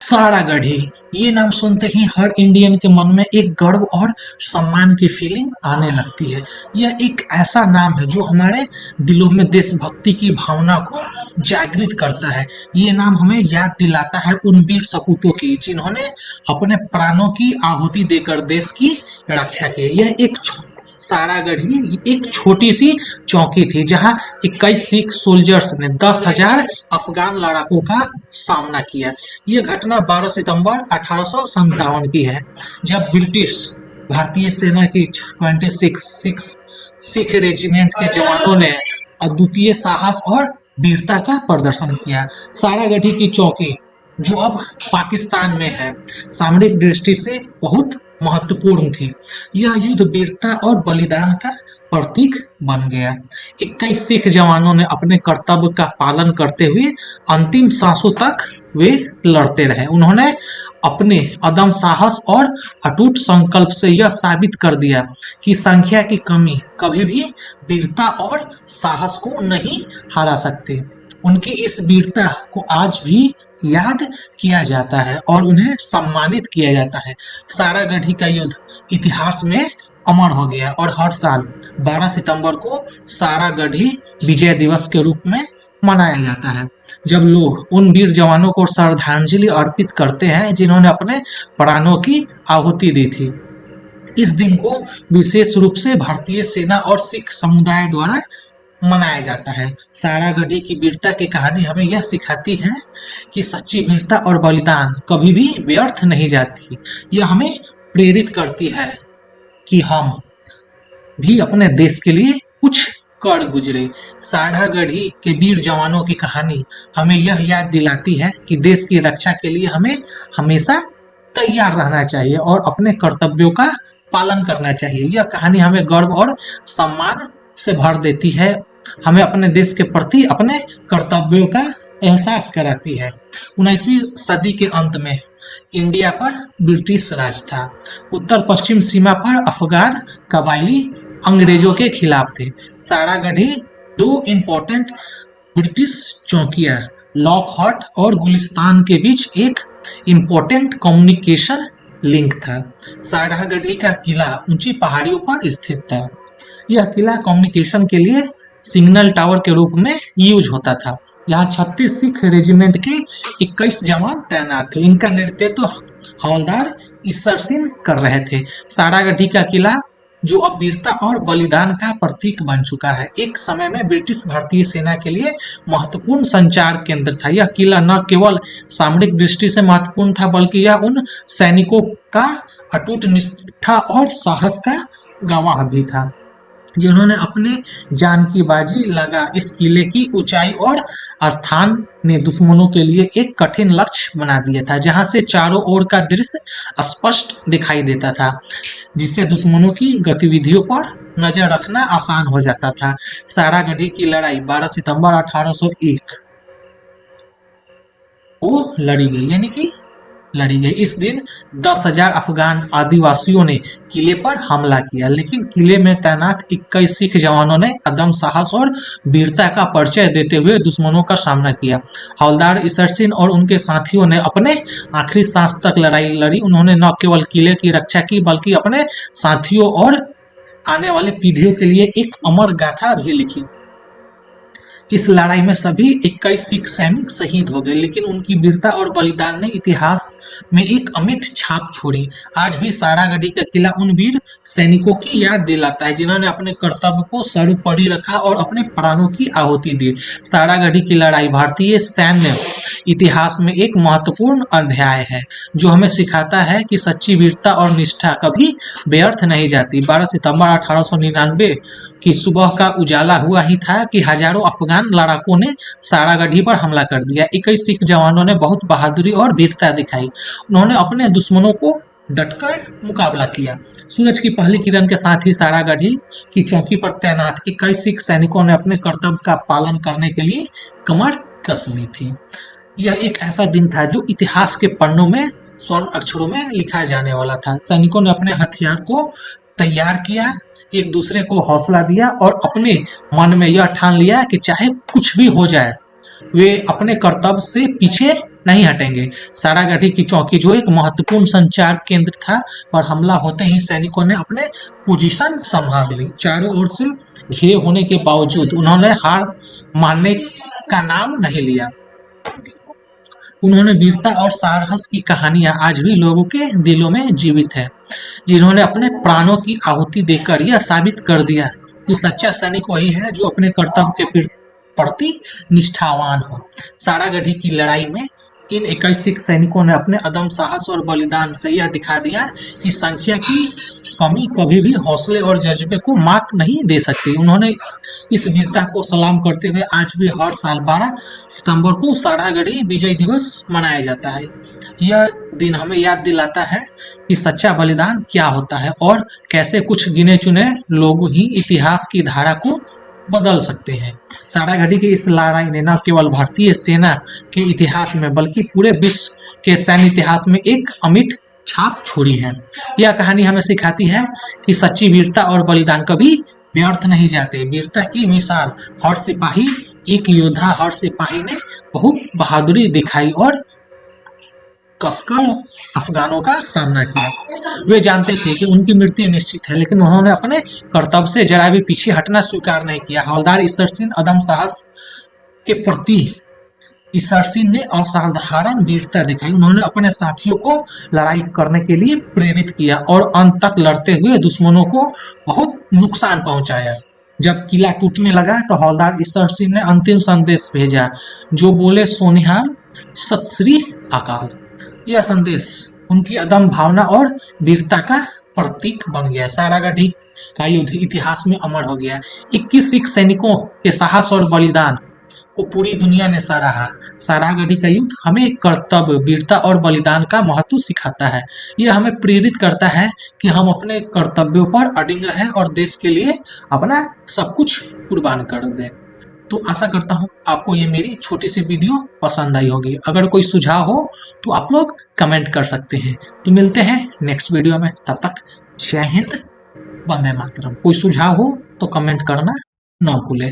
सारागढ़ी, ये नाम सुनते ही हर इंडियन के मन में एक गर्व और सम्मान की फीलिंग आने लगती है। यह एक ऐसा नाम है जो हमारे दिलों में देशभक्ति की भावना को जागृत करता है। ये नाम हमें याद दिलाता है उन वीर सपूतों की जिन्होंने अपने प्राणों की आहुति देकर देश की रक्षा की। यह एक सारागढ़ी एक छोटी सी चौकी थी जहां 21 सिख सोल्जर्स ने 10,000 अफगान लड़ाकों का सामना किया। ये घटना 12 सितंबर 1857 की है, जब ब्रिटिश भारतीय सेना की 26 सिख रेजिमेंट के जवानों ने अद्वितीय साहस और वीरता का प्रदर्शन किया। सारागढ़ी की चौकी, जो अब पाकिस्तान में है, सामरिक दृष्टि से बहुत महत्वपूर्ण थी। यह युद्ध वीरता और बलिदान का प्रतीक बन गया। 21 सिख जवानों ने अपने कर्तव्य का पालन करते हुए अंतिम सांसों तक वे लड़ते रहे। उन्होंने अपने अदम्य साहस और अटूट संकल्प से यह साबित कर दिया कि संख्या की कमी कभी भी वीरता और साहस को नहीं हरा सकती। उनकी इस वीरता को आज भी याद किया जाता है और उन्हें सम्मानित किया जाता है। सारागढ़ी का युद्ध इतिहास में अमर हो गया और हर साल 12 सितंबर को सारागढ़ी विजय दिवस के रूप में मनाया जाता है, जब लोग उन वीर जवानों को श्रद्धांजलि अर्पित करते हैं जिन्होंने अपने प्राणों की आहुति दी थी। इस दिन को विशेष रूप से भारतीय सेना और सिख समुदाय द्वारा मनाया जाता है। सारागढ़ी की वीरता की कहानी हमें यह सिखाती है कि सच्ची वीरता और बलिदान कभी भी व्यर्थ नहीं जाती। यह हमें प्रेरित करती है कि हम भी अपने देश के लिए कुछ कर गुजरे। सारागढ़ी के वीर जवानों की कहानी हमें यह याद दिलाती है कि देश की रक्षा के लिए हमें हमेशा तैयार रहना चाहिए और अपने कर्तव्यों का पालन करना चाहिए। यह कहानी हमें गर्व और सम्मान से भर देती है, हमें अपने देश के प्रति अपने कर्तव्यों का एहसास कराती है। 19वीं सदी के अंत में इंडिया पर ब्रिटिश राज था। उत्तर पश्चिम सीमा पर अफगान कबायली अंग्रेजों के खिलाफ थे। सारागढ़ी दो इम्पोर्टेंट ब्रिटिश चौकियां लॉकहार्ट और गुलिस्तान के बीच एक इम्पोर्टेंट कम्युनिकेशन लिंक था। सारागढ़ी का किला ऊंची पहाड़ियों पर स्थित था। यह किला कम्युनिकेशन के लिए सिग्नल टावर के रूप में यूज होता था, जहां 36 सिख रेजिमेंट के 21 जवान तैनात थे। इनका नेतृत्व हवलदार ईसर सिंह कर रहे थे। सारागढ़ी का किला, जो अब वीरता और बलिदान का प्रतीक बन चुका है, एक समय में ब्रिटिश भारतीय सेना के लिए महत्वपूर्ण संचार केंद्र था। यह किला न केवल सामरिक दृष्टि से महत्वपूर्ण था, बल्कि यह उन सैनिकों का अटूट निष्ठा और साहस का गवाह भी था जिन्होंने अपने जान की बाजी लगा। इस किले की ऊंचाई और स्थान ने दुश्मनों के लिए एक कठिन लक्ष्य बना दिया था, जहां से चारों ओर का दृश्य स्पष्ट दिखाई देता था, जिससे दुश्मनों की गतिविधियों पर नजर रखना आसान हो जाता था। सारागढ़ी की लड़ाई 12 सितंबर 1801 को लड़ी गई। इस दिन 10,000 अफगान आदिवासियों ने किले पर हमला किया, लेकिन किले में तैनात 21 सिख जवानों ने अदम साहस और वीरता का परिचय देते हुए दुश्मनों का सामना किया। हवलदार ईसर सिंह और उनके साथियों ने अपने आखिरी सांस तक लड़ाई लड़ी। उन्होंने न केवल किले की रक्षा की, बल्कि अपने साथियों और आने वाली पीढ़ियों के लिए एक अमर गाथा भी लिखी। इस लड़ाई में सभी 21 सिख सैनिक शहीद हो गए, लेकिन उनकी वीरता और बलिदान ने इतिहास में एक अमिट छाप छोड़ी। आज भी सारागढ़ी का किला उन वीर सैनिकों की याद दिलाता है जिन्होंने अपने कर्तव्य को सर्वोपरि रखा और अपने प्राणों की आहुति दी। सारागढ़ी की लड़ाई भारतीय सैन्य इतिहास में एक महत्वपूर्ण अध्याय है, जो हमें सिखाता है कि सच्ची वीरता और निष्ठा कभी व्यर्थ नहीं जाती। 12 सितंबर 1899 की सुबह का उजाला हुआ ही था कि हजारों अफगान लड़ाकों ने सारागढ़ी पर हमला कर दिया। 21 सिख जवानों ने बहुत बहादुरी और वीरता दिखाई। उन्होंने अपने दुश्मनों को डटकर मुकाबला किया। सूरज की पहली किरण के साथ ही सारागढ़ी की चौकी पर तैनात 21 सिख सैनिकों ने अपने कर्तव्य का पालन करने के लिए कमर कस ली थी। यह एक ऐसा दिन था जो इतिहास के पन्नों में स्वर्ण अक्षरों में लिखा जाने वाला था। सैनिकों ने अपने हथियार को तैयार किया, एक दूसरे को हौसला दिया और अपने मन में यह ठान लिया कि चाहे कुछ भी हो जाए, वे अपने कर्तव्य से पीछे नहीं हटेंगे। सारागढ़ी की चौकी जो एक महत्वपूर्ण संचार केंद्र था, पर हमला होते ही सैनिकों ने अपने पोजीशन संभाल ली। चारों ओर से घिरे होने के बावजूद उन्होंने हार मानने का नाम नहीं लिया। उन्होंने वीरता और साहस की कहानियां आज भी लोगों के दिलों में जीवित है, जिन्होंने अपने प्राणों की आहुति देकर यह साबित कर दिया कि सच्चा सैनिक वही है जो अपने कर्तव्य के प्रति निष्ठावान हो। सारागढ़ी की लड़ाई में इन 21 सिख सैनिकों ने अपने अदम साहस और बलिदान से यह दिखा दिया कि संख्या की कमी कभी भी हौसले और जज्बे को मात नहीं दे सकती। उन्होंने इस वीरता को सलाम करते हुए आज भी हर साल 12 सितंबर को सारागढ़ी विजय दिवस मनाया जाता है। यह दिन हमें याद दिलाता है कि सच्चा बलिदान क्या होता है और कैसे कुछ गिने चुने लोग ही इतिहास की धारा को बदल सकते हैं। सारागढ़ी की इस लड़ाई ने न केवल भारतीय सेना के इतिहास में बल्कि पूरे विश्व के सैन्य इतिहास में एक अमिट छाप छोड़ी है। यह कहानी हमें सिखाती है कि सच्ची वीरता और बलिदान कभी व्यर्थ नहीं जाते। वीरता की मिसाल हर सिपाही एक योद्धा, हर सिपाही ने बहुत बहादुरी दिखाई और कसकर अफगानों का सामना किया। वे जानते थे कि उनकी मृत्यु निश्चित है, लेकिन उन्होंने अपने कर्तव्य से जरा भी पीछे हटना स्वीकार नहीं किया। हवलदार ईश्वर सिंह अदम साहस के प्रति ईश्वर सिंह ने असाधारण वीरता दिखाई। उन्होंने अपने साथियों को लड़ाई करने के लिए प्रेरित किया और अंत तक लड़ते हुए दुश्मनों को बहुत नुकसान पहुंचाया। जब किला टूटने लगा तो हवलदार ईश्वर सिंह ने अंतिम संदेश भेजा, जो बोले सोनिहाल सत श्री अकाल। यह संदेश उनकी अदम भावना और वीरता का प्रतीक बन गया। सारागढ़ी का युद्ध इतिहास में अमर हो गया। 21 सिख सैनिकों के साहस और बलिदान को पूरी दुनिया ने सराहा। सारागढ़ी का युद्ध हमें कर्तव्य, वीरता और बलिदान का महत्व सिखाता है। यह हमें प्रेरित करता है कि हम अपने कर्तव्यों पर अडिग रहें और देश के लिए अपना सब कुछ कुर्बान कर दें। तो आशा करता हूँ आपको ये मेरी छोटी सी वीडियो पसंद आई होगी। अगर कोई सुझाव हो तो आप लोग कमेंट कर सकते हैं। तो मिलते हैं नेक्स्ट वीडियो में, तब तक जय हिंद, वंदे मातरम। कोई सुझाव हो तो कमेंट करना ना भूलें।